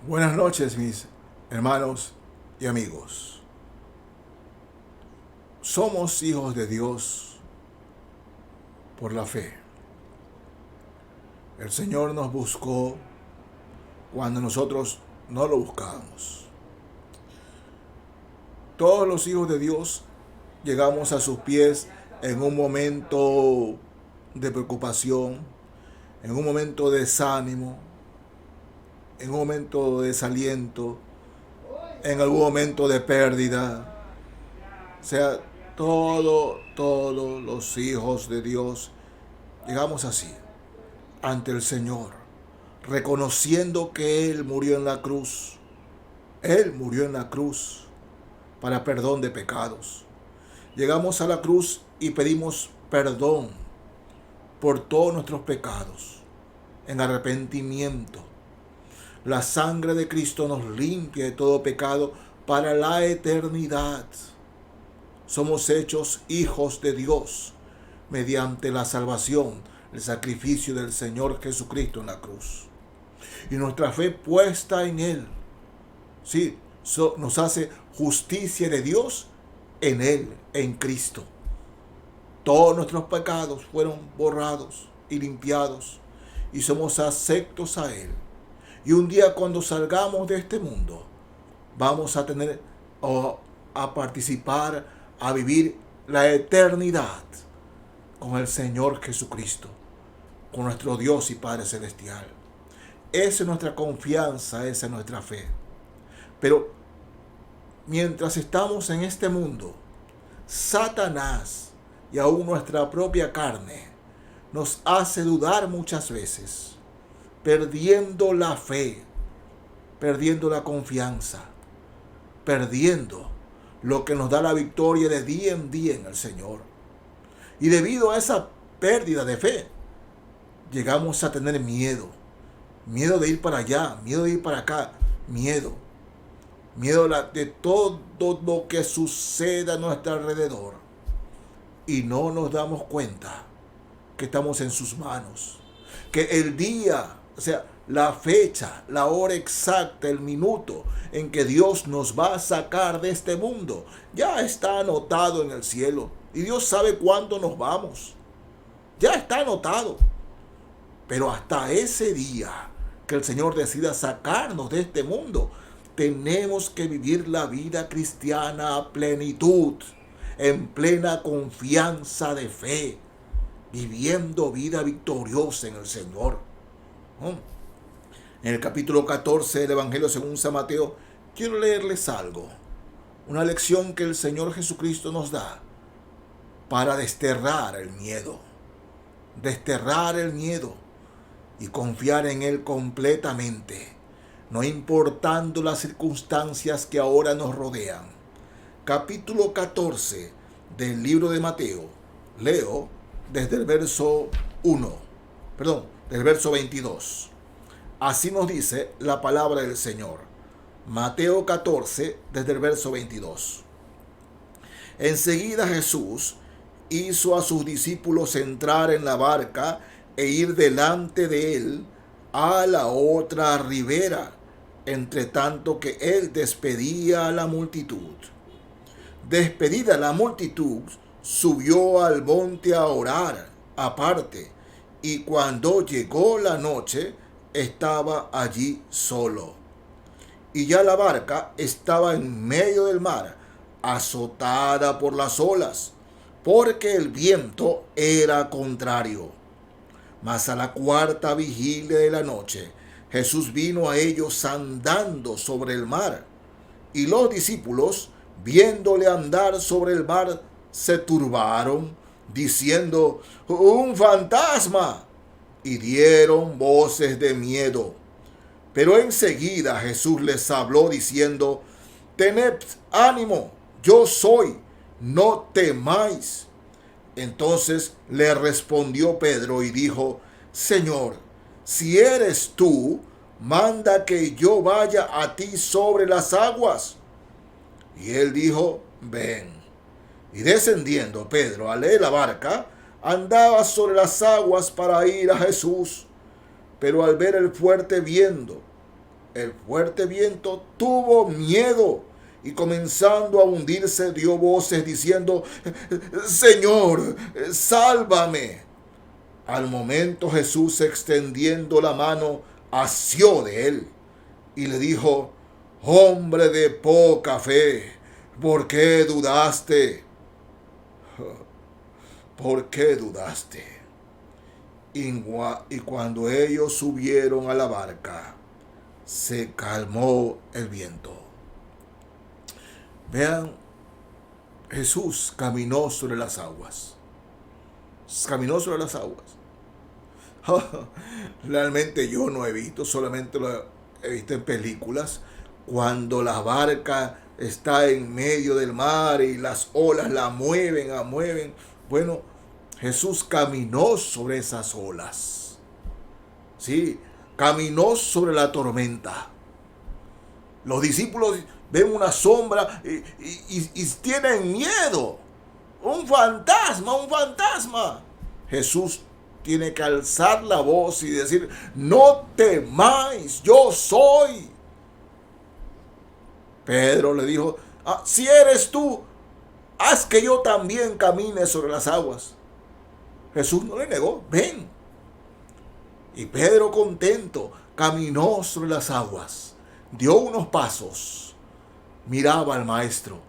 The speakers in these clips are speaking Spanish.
Buenas noches, mis hermanos y amigos. Somos hijos de Dios por la fe. El Señor nos buscó cuando nosotros no lo buscábamos. Todos los hijos de Dios llegamos a sus pies en un momento de preocupación, en un momento de desánimo, en un momento de desaliento, en algún momento de pérdida. O sea, todos los hijos de Dios llegamos así, ante el Señor, reconociendo que Él murió en la cruz. Él murió en la cruz para perdón de pecados. Llegamos a la cruz y pedimos perdón por todos nuestros pecados, en arrepentimiento. La sangre de Cristo nos limpia de todo pecado para la eternidad. Somos hechos hijos de Dios mediante la salvación, el sacrificio del Señor Jesucristo en la cruz. Y nuestra fe puesta en Él, sí, nos hace justicia de Dios en Él, en Cristo. Todos nuestros pecados fueron borrados y limpiados y somos aceptos a Él. Y un día cuando salgamos de este mundo, vamos a tener a participar, a vivir la eternidad con el Señor Jesucristo, con nuestro Dios y Padre Celestial. Esa es nuestra confianza, esa es nuestra fe. Pero mientras estamos en este mundo, Satanás y aún nuestra propia carne nos hace dudar muchas veces, perdiendo la fe, perdiendo la confianza, perdiendo lo que nos da la victoria de día en día en el Señor. Y debido a esa pérdida de fe, llegamos a tener miedo. Miedo de ir para allá, miedo de ir para acá, miedo. Miedo de todo lo que suceda a nuestro alrededor. Y no nos damos cuenta que estamos en sus manos. Que el día, o sea, la fecha, la hora exacta, el minuto en que Dios nos va a sacar de este mundo, ya está anotado en el cielo. Y Dios sabe cuándo nos vamos. Ya está anotado. Pero hasta ese día que el Señor decida sacarnos de este mundo, tenemos que vivir la vida cristiana a plenitud, en plena confianza de fe, viviendo vida victoriosa en el Señor. En el capítulo 14 del Evangelio según San Mateo, quiero leerles algo, una lección que el Señor Jesucristo nos da para desterrar el miedo y confiar en Él completamente, no importando las circunstancias que ahora nos rodean. Capítulo 14 del libro de Mateo. Leo desde el verso del verso 22. Así nos dice la palabra del Señor. Mateo 14 desde el verso 22. Enseguida Jesús hizo a sus discípulos entrar en la barca e ir delante de él a la otra ribera, entre tanto que él despedía a la multitud. Despedida la multitud, subió al monte a orar aparte, y cuando llegó la noche, estaba allí solo. Y ya la barca estaba en medio del mar, azotada por las olas, porque el viento era contrario. Mas a la cuarta vigilia de la noche, Jesús vino a ellos andando sobre el mar. Y los discípulos, viéndole andar sobre el mar, se turbaron, diciendo: ¡un fantasma! Y dieron voces de miedo. Pero enseguida Jesús les habló diciendo: tened ánimo, yo soy, no temáis. Entonces le respondió Pedro y dijo: Señor, si eres tú, manda que yo vaya a ti sobre las aguas. Y él dijo: ven. Y descendiendo Pedro a la barca, andaba sobre las aguas para ir a Jesús. Pero al ver el fuerte viento, El fuerte viento tuvo miedo y comenzando a hundirse dio voces diciendo: Señor, sálvame. Al momento Jesús, extendiendo la mano, asió de él y le dijo: Hombre de poca fe, ¿por qué dudaste? ¿Por qué dudaste? Y cuando ellos subieron a la barca, se calmó el viento. Vean, Jesús caminó sobre las aguas. Caminó sobre las aguas. Realmente yo no he visto, solamente lo he visto en películas, cuando la barca está en medio del mar y las olas la mueven. Bueno, Jesús caminó sobre esas olas. Sí, caminó sobre la tormenta. Los discípulos ven una sombra y tienen miedo. Un fantasma. Jesús tiene que alzar la voz y decir: no temáis, yo soy. Pedro le dijo: si eres tú, haz que yo también camine sobre las aguas. Jesús no le negó: ven. Y Pedro, contento, caminó sobre las aguas, dio unos pasos, miraba al Maestro,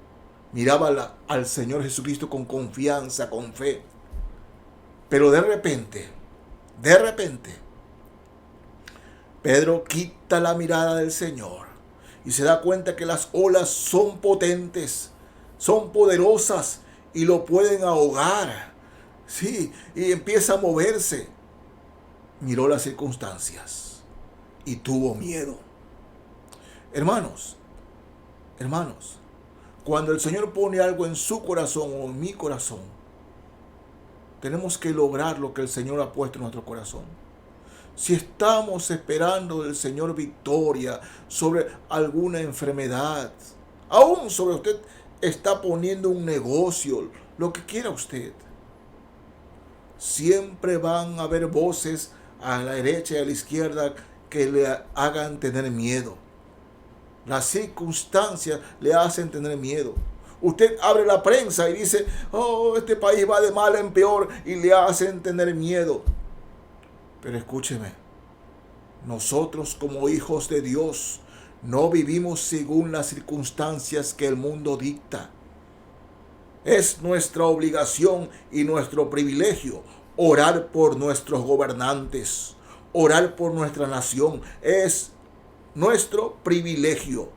miraba al Señor Jesucristo con confianza, con fe. Pero de repente, Pedro quita la mirada del Señor y se da cuenta que las olas son potentes, son poderosas y lo pueden ahogar. Sí, y empieza a moverse. Miró las circunstancias y tuvo miedo. Hermanos, cuando el Señor pone algo en su corazón o en mi corazón, tenemos que lograr lo que el Señor ha puesto en nuestro corazón. Si estamos esperando del Señor victoria sobre alguna enfermedad, aún sobre usted está poniendo un negocio, lo que quiera usted, siempre van a haber voces a la derecha y a la izquierda que le hagan tener miedo. Las circunstancias le hacen tener miedo. Usted abre la prensa y dice: este país va de mal en peor, y le hacen tener miedo. Pero escúcheme, nosotros como hijos de Dios no vivimos según las circunstancias que el mundo dicta. Es nuestra obligación y nuestro privilegio orar por nuestros gobernantes, orar por nuestra nación. Es nuestro privilegio.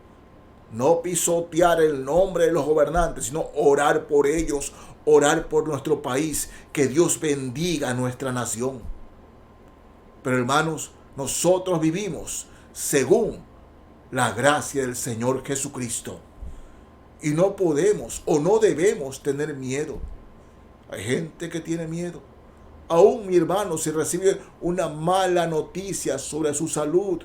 No pisotear el nombre de los gobernantes, sino orar por ellos, orar por nuestro país, que Dios bendiga a nuestra nación. Pero hermanos, nosotros vivimos según la gracia del Señor Jesucristo. Y no podemos o no debemos tener miedo. Hay gente que tiene miedo. Aún, mi hermano, si recibe una mala noticia sobre su salud,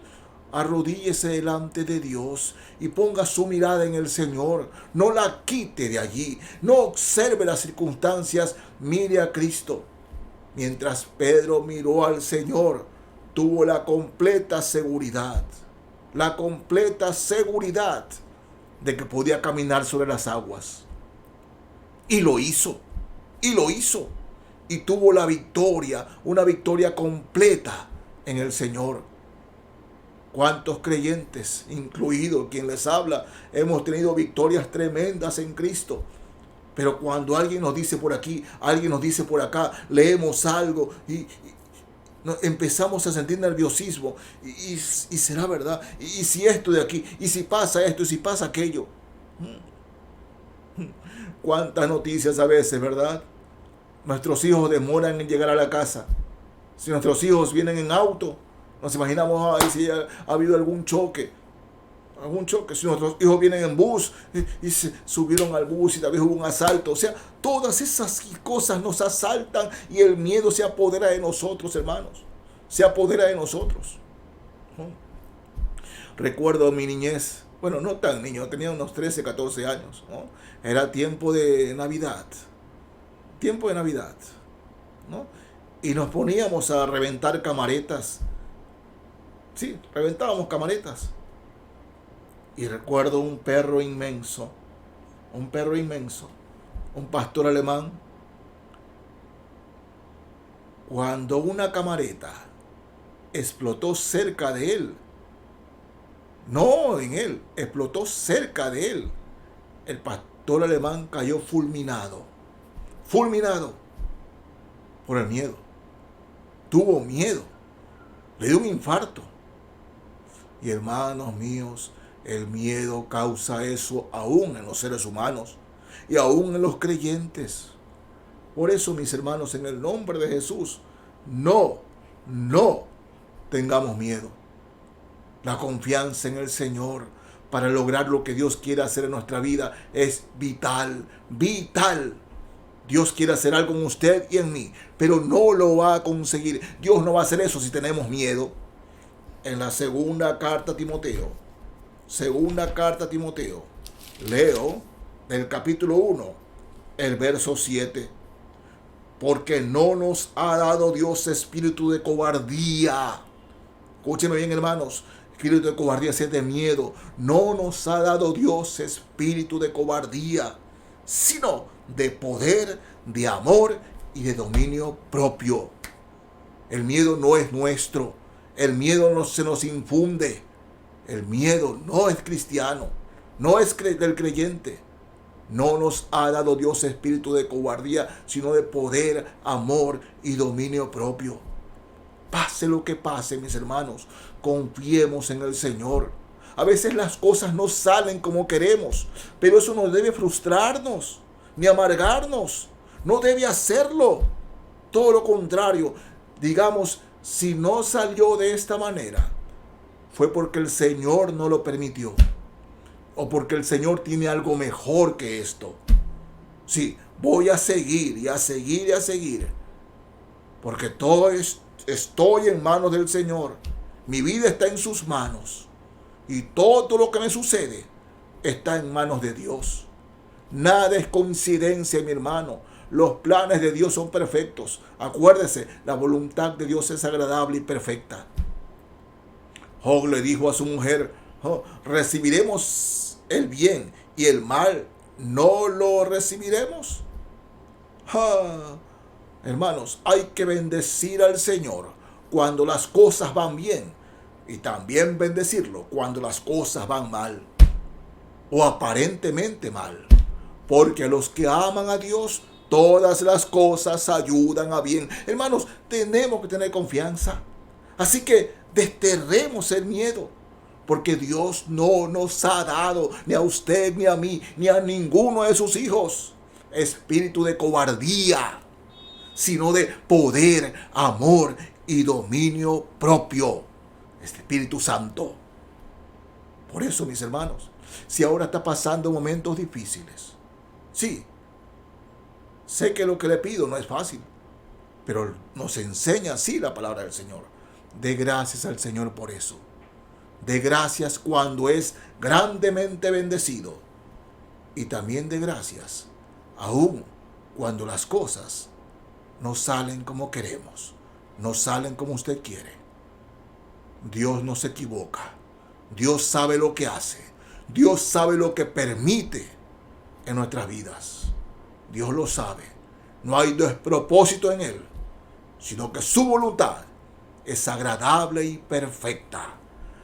arrodíllese delante de Dios y ponga su mirada en el Señor. No la quite de allí. No observe las circunstancias. Mire a Cristo. Mientras Pedro miró al Señor, tuvo la completa seguridad de que podía caminar sobre las aguas. Y lo hizo. Y tuvo la victoria, una victoria completa en el Señor. ¿Cuántos creyentes, incluido quien les habla, hemos tenido victorias tremendas en Cristo? Pero cuando alguien nos dice por aquí, alguien nos dice por acá, leemos algo y empezamos a sentir nerviosismo. Y será verdad. Y si esto de aquí, y si pasa esto, y si pasa aquello. Cuántas noticias a veces, ¿verdad? Nuestros hijos demoran en llegar a la casa. Si nuestros hijos vienen en auto, nos imaginamos si ha habido algún choque. Si nuestros hijos vienen en bus y se subieron al bus y tal vez hubo un asalto. O sea, todas esas cosas nos asaltan y el miedo se apodera de nosotros, hermanos. Se apodera de nosotros. Recuerdo mi niñez. Bueno, no tan niño, tenía unos 13, 14 años, ¿no? Era tiempo de Navidad. ¿No? Y nos poníamos a reventar camaretas. Sí, reventábamos camaretas. Y recuerdo un perro inmenso, un pastor alemán, cuando una camareta explotó cerca de él, no en él, explotó cerca de él, el pastor alemán cayó fulminado por el miedo. Tuvo miedo, le dio un infarto. Y hermanos míos, el miedo causa eso aún en los seres humanos y aún en los creyentes. Por eso, mis hermanos, en el nombre de Jesús, no tengamos miedo. La confianza en el Señor para lograr lo que Dios quiere hacer en nuestra vida es vital. Dios quiere hacer algo en usted y en mí, pero no lo va a conseguir. Dios no va a hacer eso si tenemos miedo. En la segunda carta a Timoteo, leo del capítulo 1, el verso 7. Porque no nos ha dado Dios espíritu de cobardía. Escúcheme bien, hermanos. Espíritu de cobardía es de miedo. No nos ha dado Dios espíritu de cobardía, sino de poder, de amor y de dominio propio. El miedo no es nuestro. El miedo no se nos infunde. El miedo no es cristiano. No es del creyente. No nos ha dado Dios espíritu de cobardía, sino de poder, amor y dominio propio. Pase lo que pase, mis hermanos, confiemos en el Señor. A veces las cosas no salen como queremos, pero eso no debe frustrarnos ni amargarnos. No debe hacerlo. Todo lo contrario, digamos, si no salió de esta manera, fue porque el Señor no lo permitió. O porque el Señor tiene algo mejor que esto. Sí, voy a seguir y a seguir y a seguir. Porque estoy en manos del Señor. Mi vida está en sus manos. Y todo lo que me sucede está en manos de Dios. Nada es coincidencia, mi hermano. Los planes de Dios son perfectos. Acuérdese, la voluntad de Dios es agradable y perfecta. Job le dijo a su mujer, ¿recibiremos el bien y el mal no lo recibiremos? Hermanos, hay que bendecir al Señor cuando las cosas van bien y también bendecirlo cuando las cosas van mal o aparentemente mal, porque a los que aman a Dios todas las cosas ayudan a bien. Hermanos, tenemos que tener confianza, así que desterremos el miedo. Porque Dios no nos ha dado, ni a usted, ni a mí, ni a ninguno de sus hijos, espíritu de cobardía, sino de poder, amor y dominio propio. Espíritu Santo. Por eso, mis hermanos, si ahora está pasando momentos difíciles, sí, sé que lo que le pido no es fácil, pero nos enseña así la palabra del Señor. Dé gracias al Señor por eso. De gracias cuando es grandemente bendecido. Y también de gracias aún cuando las cosas no salen como queremos, no salen como usted quiere. Dios no se equivoca. Dios sabe lo que hace. Dios sabe lo que permite en nuestras vidas. Dios lo sabe. No hay despropósito en Él, sino que su voluntad es agradable y perfecta.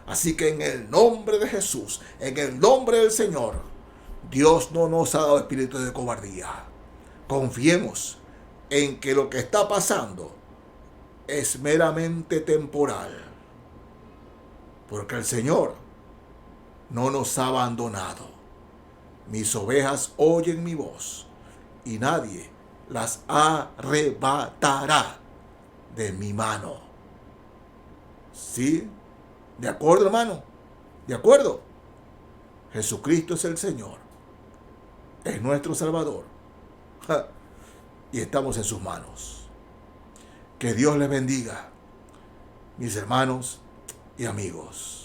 Así que en el nombre de Jesús, en el nombre del Señor, Dios no nos ha dado espíritu de cobardía. Confiemos en que lo que está pasando es meramente temporal. Porque el Señor no nos ha abandonado. Mis ovejas oyen mi voz y nadie las arrebatará de mi mano. ¿Sí? ¿De acuerdo, hermano? ¿De acuerdo? Jesucristo es el Señor. Es nuestro Salvador. Y estamos en sus manos. Que Dios les bendiga, mis hermanos y amigos.